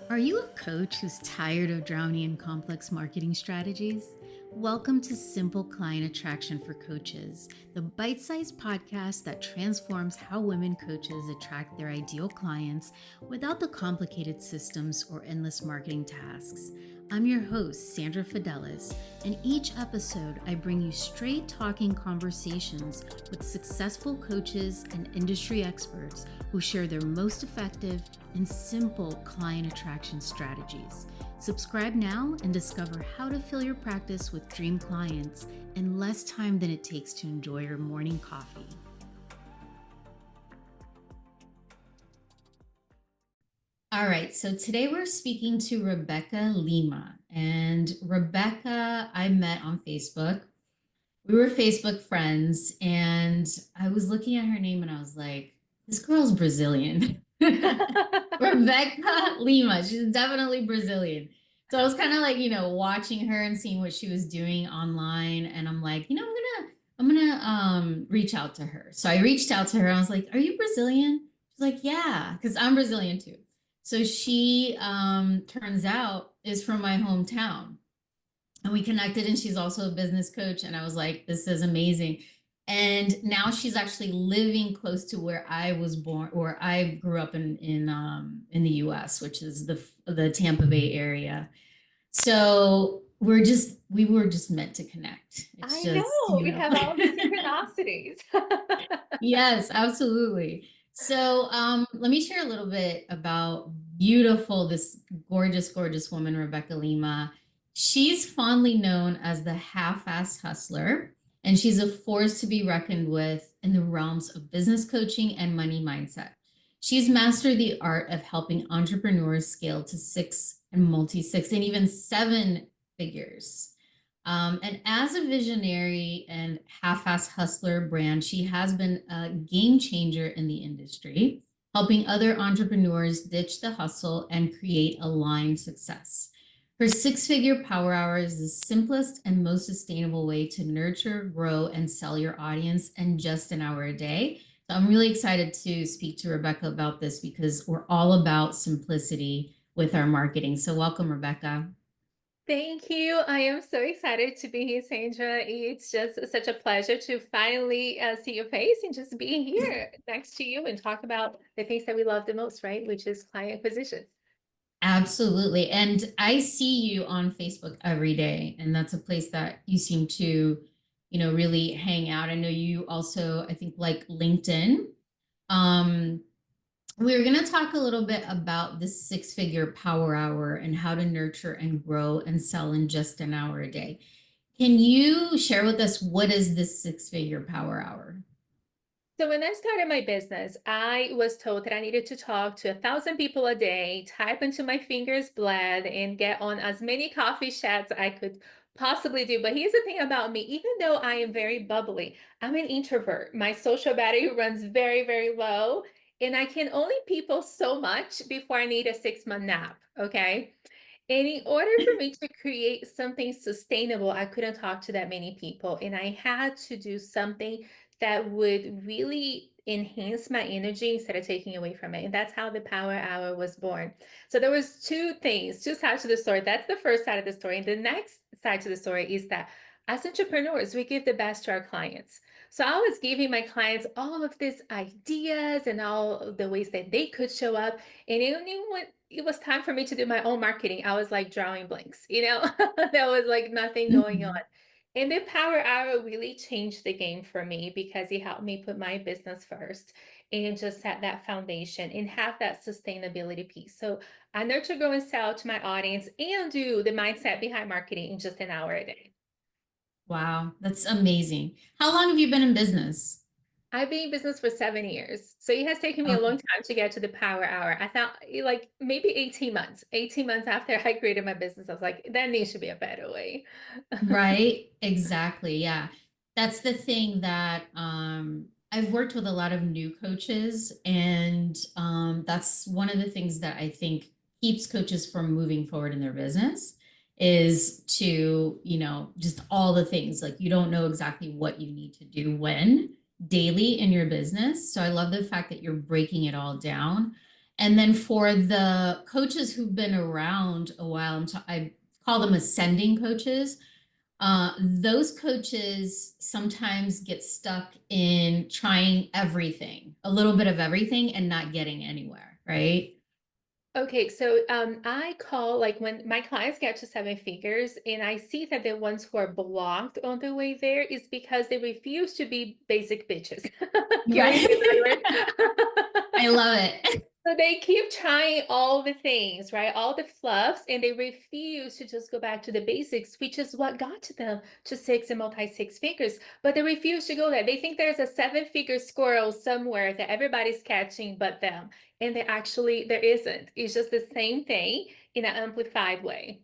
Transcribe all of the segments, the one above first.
Are you a coach who's tired of drowning in complex marketing strategies? Welcome to Simple Client Attraction for Coaches, the bite sized podcast that transforms how women coaches attract their ideal clients without the complicated systems or endless marketing tasks. I'm your host, Sandra Fidelis, and each episode I bring you straight talking conversations with successful coaches and industry experts who share their most effective and simple client attraction strategies. Subscribe now and discover how to fill your practice with dream clients in less time than it takes to enjoy your morning coffee. All right, so today we're speaking to Rebeca Lima. And Rebecca, I met on Facebook. We were Facebook friends, and I was looking at her name and I was like, this girl's Brazilian. Rebeca Lima. She's definitely Brazilian. So I was kind of like, watching her and seeing what she was doing online. And I'm like, I'm gonna reach out to her. So I reached out to her. I was like, are you Brazilian? She's like, yeah, because I'm Brazilian too. So she turns out is from my hometown. And we connected, and she's also a business coach. And I was like, this is amazing. And now she's actually living close to where I was born, or I grew up in the U.S., which is the Tampa Bay area. So we were just meant to connect. It's I just, know, we have all the synchronicities. Yes, absolutely. So let me share a little bit about this gorgeous, gorgeous woman, Rebeca Lima. She's fondly known as the half-assed hustler, and she's a force to be reckoned with in the realms of business coaching and money mindset. She's mastered the art of helping entrepreneurs scale to six and multi-six and even seven figures. And as a visionary and half-assed hustler brand, she has been a game changer in the industry, helping other entrepreneurs ditch the hustle and create aligned success. Her six-figure power hour is the simplest and most sustainable way to nurture, grow, and sell your audience in just an hour a day. So I'm really excited to speak to Rebeca about this because we're all about simplicity with our marketing. So welcome, Rebeca. Thank you. I am so excited to be here, Sandra. It's just such a pleasure to finally see your face and just be here next to you and talk about the things that we love the most, right? Which is client acquisition. Absolutely. And I see you on Facebook every day, and that's a place that you seem to, really hang out. I know you also, I think, like LinkedIn. Um, we're going to talk a little bit about the six-figure power hour and how to nurture and grow and sell in just an hour a day. Can you share with us what is this six-figure power hour? So when I started my business, I was told that I needed to talk to 1,000 people a day, type until my fingers bled, and get on as many coffee chats I could possibly do. But here's the thing about me, even though I am very bubbly, I'm an introvert. My social battery runs very, very low, and I can only people so much before I need a 6-month nap. Okay. And in order for me to create something sustainable, I couldn't talk to that many people. And I had to do something that would really enhance my energy instead of taking away from it. And that's how the Power Hour was born. So there was two things, two sides to the story. That's the first side of the story. And the next side to the story is that as entrepreneurs, we give the best to our clients. So I was giving my clients all of these ideas and all the ways that they could show up. And it was time for me to do my own marketing, I was like drawing blanks, there was like nothing going on. Mhm. And the Power Hour really changed the game for me because it helped me put my business first and just set that foundation and have that sustainability piece. So I nurture, grow, and sell to my audience and do the mindset behind marketing in just an hour a day. Wow, that's amazing. How long have you been in business? I've been in business for 7 years. So it has taken me a long Okay. time to get to the Power Hour. I thought like maybe 18 months. 18 months after I created my business, I was like, there needs to be a better way. Right, exactly. Yeah. That's the thing that I've worked with a lot of new coaches, and that's one of the things that I think keeps coaches from moving forward in their business is to, just all the things like you don't know exactly what you need to do when daily in your business. So I love the fact that you're breaking it all down. And then for the coaches who've been around a while, I call them ascending coaches. Those coaches sometimes get stuck in trying everything, a little bit of everything, and not getting anywhere, right? Okay, so I call like when my clients get to seven figures and I see that the ones who are blocked on the way there is because they refuse to be basic bitches. Can we Right. use that word? I love it. So they keep trying all the things, right? All the fluffs, and they refuse to just go back to the basics, which is what got to them to six and multi-six figures. But they refuse to go there. They think there's a seven-figure squirrel somewhere that everybody's catching but them. And there isn't. It's just the same thing in an amplified way.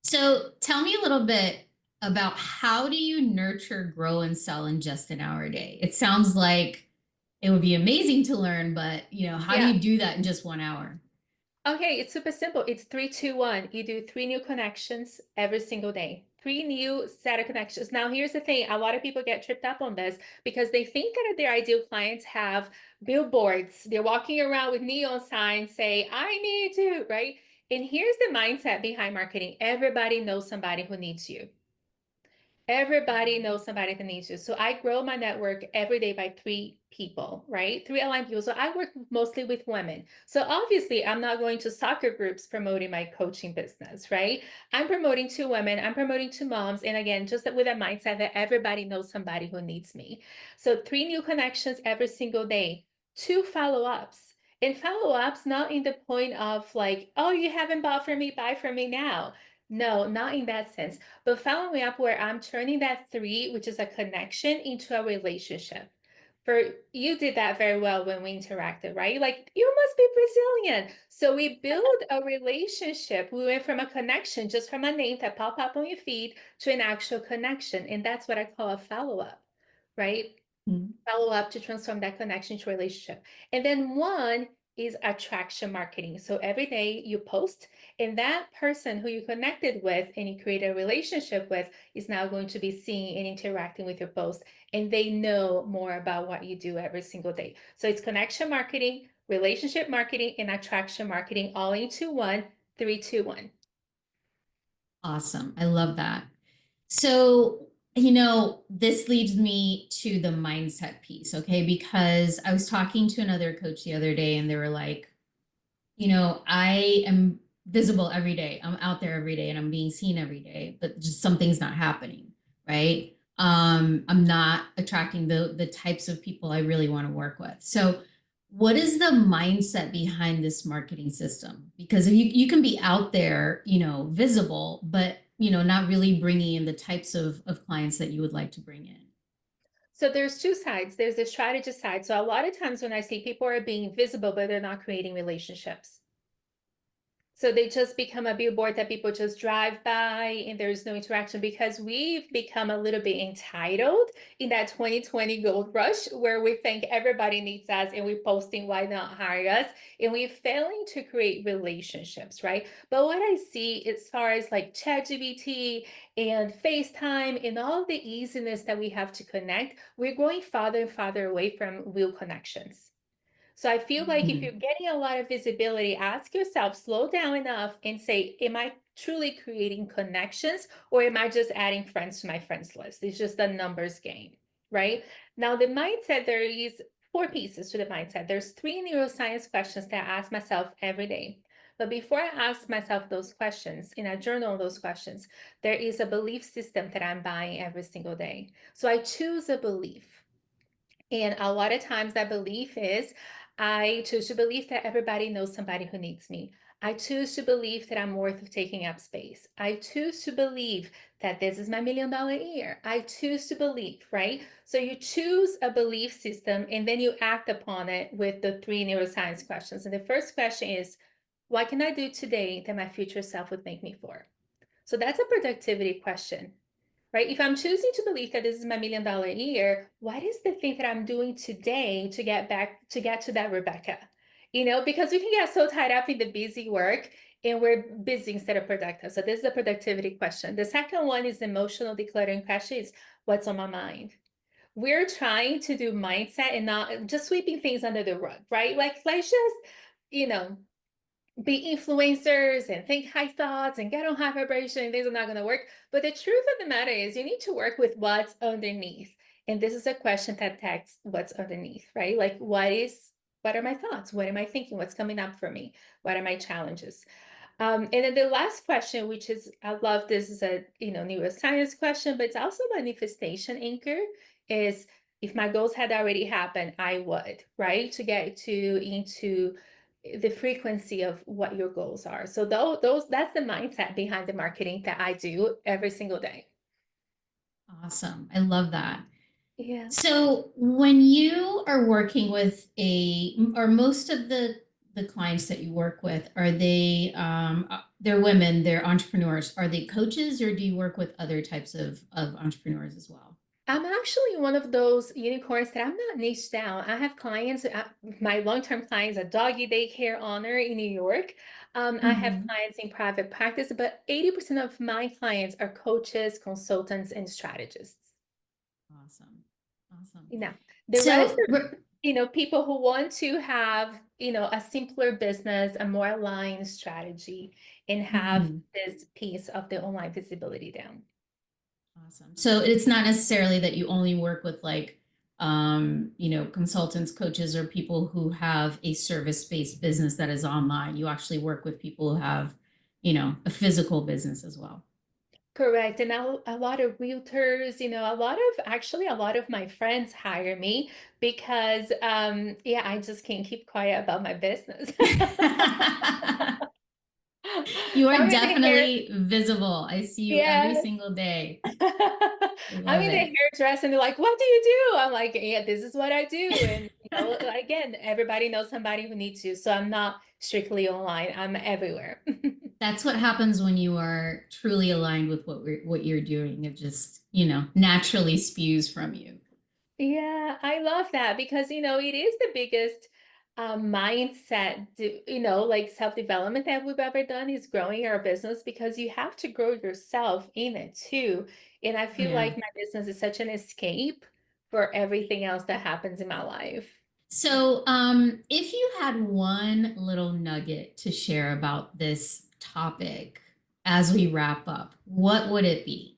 So tell me a little bit about how do you nurture, grow, and sell in just an hour a day? It sounds like it would be amazing to learn, but how do Yeah. you do that in just 1 hour? Okay, it's super simple. It's 3, 2, 1. You do three new connections every single day. Three new set of connections. Now, here's the thing. A lot of people get tripped up on this because they think that their ideal clients have billboards. They're walking around with neon signs say, I need you, right? And here's the mindset behind marketing. Everybody knows somebody who needs you. Everybody knows somebody that needs you. So I grow my network every day by three people, right? Three aligned people. So I work mostly with women. So obviously, I'm not going to soccer groups promoting my coaching business, right? I'm promoting to women, I'm promoting to moms. And again, just with a mindset that everybody knows somebody who needs me. So three new connections every single day, two follow-ups. And follow-ups, not in the point of like, oh, you haven't bought from me, buy from me now. No, not in that sense, but following up where I'm turning that three, which is a connection, into a relationship. For you did that very well when we interacted, right? Like, you must be Brazilian. So we build a relationship. We went from a connection, just from a name that pop up on your feed, to an actual connection. And that's what I call a follow-up, right? Follow up to transform that connection to relationship. And then one is attraction marketing. So every day you post, and that person who you connected with and you create a relationship with is now going to be seeing and interacting with your post, and they know more about what you do every single day. So it's connection marketing, relationship marketing, and attraction marketing all into one. 3, 2, 1. Awesome. I love that. So, this leads me to the mindset piece, okay? Because I was talking to another coach the other day and they were like, I am visible every day. I'm out there every day and I'm being seen every day, but just something's not happening, right? I'm not attracting the types of people I really want to work with. So what is the mindset behind this marketing system? Because if you can be out there, visible, but not really bringing in the types of clients that you would like to bring in. So there's two sides. There's the strategist side. So a lot of times when I see people are being visible, but they're not creating relationships. So they just become a billboard that people just drive by and there's no interaction because we've become a little bit entitled in that 2020 gold rush where we think everybody needs us and we're posting why not hire us, and we're failing to create relationships, right? But what I see as far as like ChatGPT and FaceTime and all the easiness that we have to connect, we're going farther and farther away from real connections. So I feel like if you're Mhm. getting a lot of visibility, ask yourself, slow down enough and say, am I truly creating connections or am I just adding friends to my friends list? It's just a numbers game, right? Now, the mindset, there is four pieces to the mindset. There's three neuroscience questions that I ask myself every day. But before I ask myself those questions, and I journal those questions, there is a belief system that I'm buying every single day. So I choose a belief. And a lot of times that belief is I choose to believe that everybody knows somebody who needs me. I choose to believe that I'm worth taking up space. I choose to believe that this is my $1 million year. I choose to believe, right? So you choose a belief system and then you act upon it with the three neuroscience questions. And the first question is, what can I do today that my future self would thank me for? So that's a productivity question, right? If I'm choosing to believe that this is my $1 million year, what is the thing that I'm doing today to get to that Rebecca? Because we can get so tied up in the busy work and we're busy instead of productive. So this is a productivity question. The second one is emotional decluttering question is what's on my mind? we're trying to do mindset and not just sweeping things under the rug, right? Like, let's just, you know, be influencers and think high thoughts and get on high vibration, and things are not going to work. But the truth of the matter is, you need to work with what's underneath. And this is a question that tags what's underneath, right? Like, what are my thoughts? What am I thinking? What's coming up for me? What are my challenges? And then the last question, which is, I love this, is a neuroscience question, but it's also a manifestation anchor. Is, if my goals had already happened, I would, right? To get to into the frequency of what your goals are. So those that's the mindset behind the marketing that I do every single day. Awesome. I love that. Yeah. So when you are working with or most of the clients that you work with, are they're women, they're entrepreneurs. Are they coaches, or do you work with other types of entrepreneurs as well? I'm actually one of those unicorns that I'm not niched down. I have clients, my long-term clients, a doggy daycare owner in New York. I have Mhm. clients in private practice, but 80% of my clients are coaches, consultants, and strategists. Awesome. Awesome. You know, the rest So, are, people who want to have, a simpler business, a more aligned strategy, and have mhm. this piece of the online visibility down. Awesome. So it's not necessarily that you only work with consultants, coaches, or people who have a service-based business that is online. You actually work with people who have, a physical business as well. Correct. And a lot of realtors, a lot of my friends hire me because, yeah, I just can't keep quiet about my business. You are I'm in the hair, definitely visible. I see you every yeah. single day. I I'm love in the it. hairdresser and they're like, what do you do? I'm like, yeah, this is what I do. And, again, everybody knows somebody who needs you. So I'm not strictly online. I'm everywhere. That's what happens when you are truly aligned with what you're doing. It just, naturally spews from you. Yeah, I love that because, it is the biggest mindset, like self-development that we've ever done is growing our business because you have to grow yourself in it too. And I Oh, feel yeah. like my business is such an escape for everything else that happens in my life. So, if you had one little nugget to share about this topic as we wrap up, what would it be?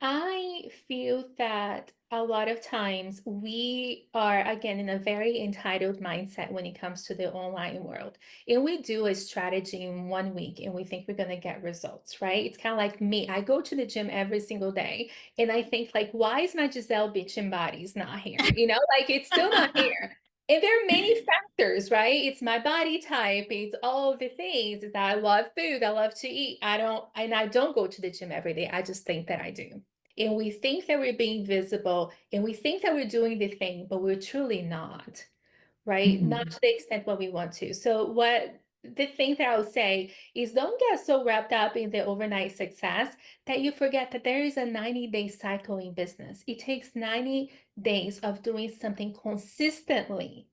I feel that a lot of times we are, again, in a very entitled mindset when it comes to the online world. And we do a strategy in 1 week and we think we're going to get results, right? It's kind of like me. I go to the gym every single day and I think, like, why is my Giselle bitchin' body's not here? Like, it's still not here. And there are many factors, right? It's my body type, it's all of the things. It's that I love food, I love to eat. I don't go to the gym every day. I just think that I do. And we think that we're being visible and we think that we're doing the thing, but we're truly not, right? Not Mhm. to the extent what we want to. So what the thing that I would say is, don't get so wrapped up in the overnight success that you forget that there is a 90-day cycle in business. It takes 90 days of doing something consistently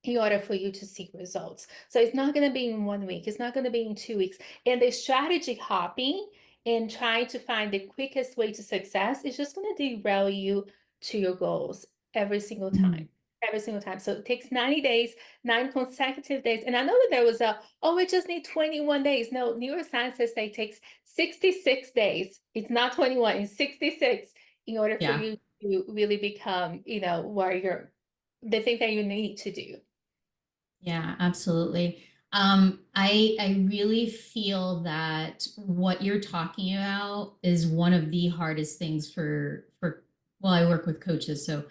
in order for you to see results. So it's not going to be in 1 week, it's not going to be in 2 weeks. And the strategy hopping and trying to find the quickest way to success is just going to derail you to your goals every single time. Mhm. Every single time. So it takes 90 days, 9 consecutive days. And I know that there was we just need 21 days. No, neuroscience says that it takes 66 days. It's not 21, it's 66 in order for Yeah. you to really become, where you're, the thing that you need to do. Yeah, absolutely. I really feel that what you're talking about is one of the hardest things well, I work with coaches, so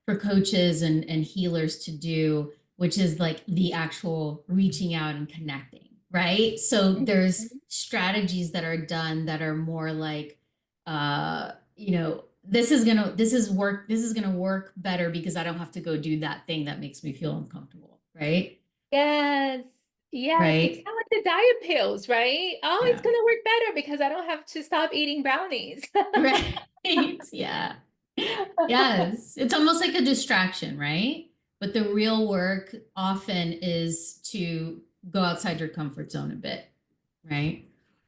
for coaches and healers to do, which is like the actual reaching out and connecting, right? So there's Mhm. strategies that are done that are more like, this is gonna work better because I don't have to go do that thing that makes me feel uncomfortable, right? Yes. Yes. It's Right? kind of like the diet pills, right? Oh, it's Yeah. going to work better because I don't have to stop eating brownies. Right. Yeah. Yes. It's almost like a distraction, right? But the real work often is to go outside your comfort zone a bit, right?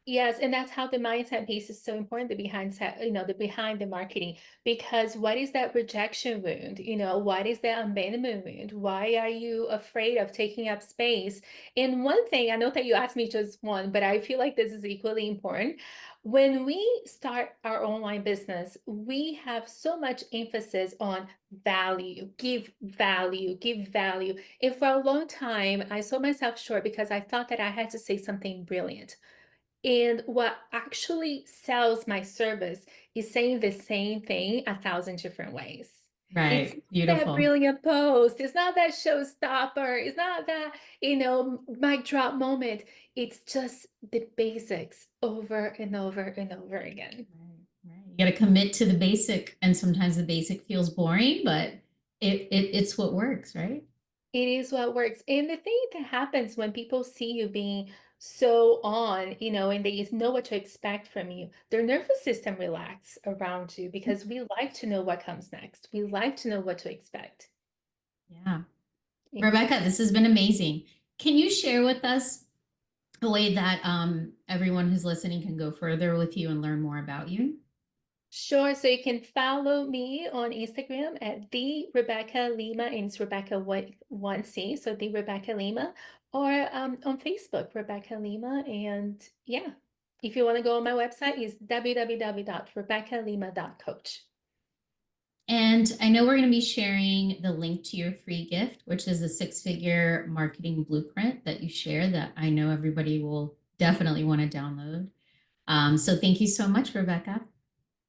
Yes, and that's how the mindset piece is so important, the behind set, the behind the marketing, because what is that rejection wound? What is that abandonment wound? Why are you afraid of taking up space? And one thing, I know that you asked me just one, but I feel like this is equally important. When we start our online business, we have so much emphasis on value, give value, give value. And for a long time, I sold myself short because I thought that I had to say something brilliant. And what actually sells my service is saying the same thing 1,000 different ways. It's Right. not that Beautiful. brilliant post. It's not that showstopper. It's not that, mic drop moment. It's just the basics over and over and over again. Right, right. You got to commit to the basic, and sometimes the basic feels boring, but it's what works, right? It is what works. And the thing that happens when people see you being so on, and they know what to expect from you, their nervous system relax around you because we like to know what comes next. We like to know what to expect. Yeah. Yeah. Rebecca, this has been amazing. Can you share with us a way that everyone who's listening can go further with you and learn more about you? Sure. So you can follow me on Instagram at the Rebecca Lima, and it's Rebecca one C, so the Rebecca Lima, or on Facebook, Rebecca Lima. And yeah, if you want to go on my website, is www.rebeccalima.coach. And I know we're going to be sharing the link to your free gift, which is a 6-figure marketing blueprint that you share that I know everybody will definitely want to download. So thank you so much, Rebecca.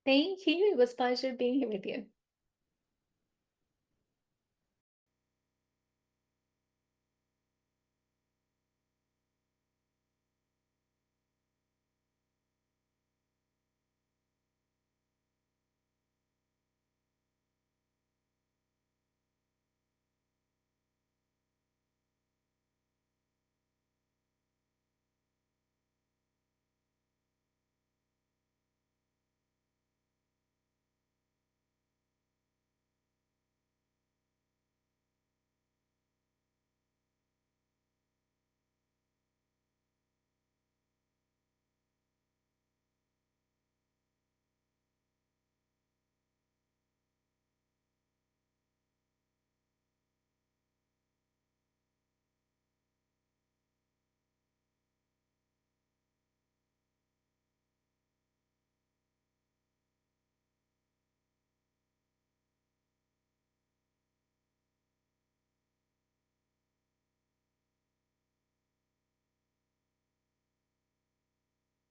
Thank you. It was a pleasure being here with you.